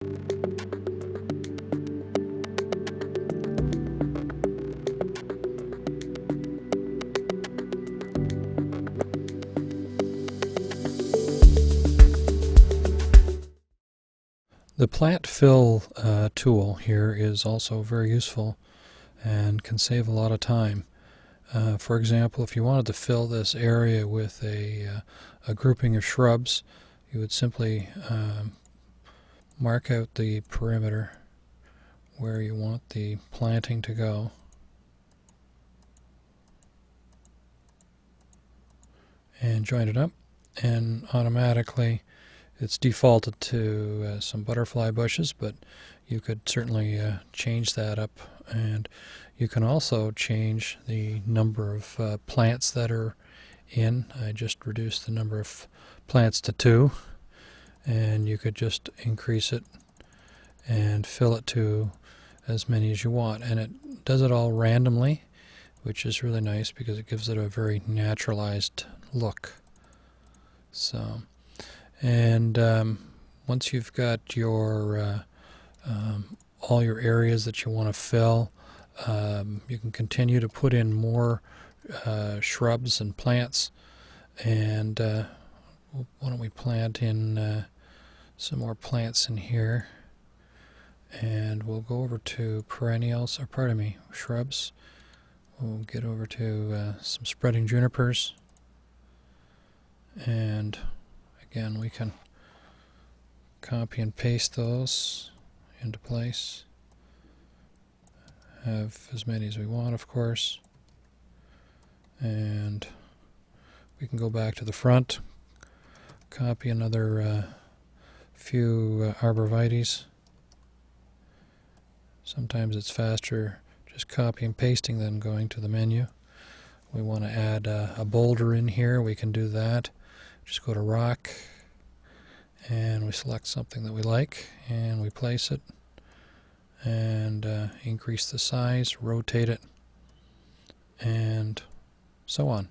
The plant fill tool here is also very useful and can save a lot of time. For example, if you wanted to fill this area with a grouping of shrubs, you would simply mark out the perimeter where you want the planting to go. And join it up, and automatically it's defaulted to some butterfly bushes, but you could certainly change that up, and you can also change the number of plants that are in. I just reduced the number of plants to 2, and you could just increase it and fill it to as many as you want, and it does it all randomly, which is really nice because it gives it a very naturalized look. So, and once you've got your all your areas that you want to fill, you can continue to put in more shrubs and plants. And why don't we plant in some more plants in here? And we'll go over to perennials, or pardon me, shrubs. We'll get over to some spreading junipers. And again, we can copy and paste those into place. Have as many as we want, of course. And we can go back to the front, copy another few arborvitaes. Sometimes it's faster just copy and pasting than going to the menu. We want to add a boulder in here, we can do that. Just go to rock, and we select something that we like, and we place it, and increase the size, rotate it, and so on.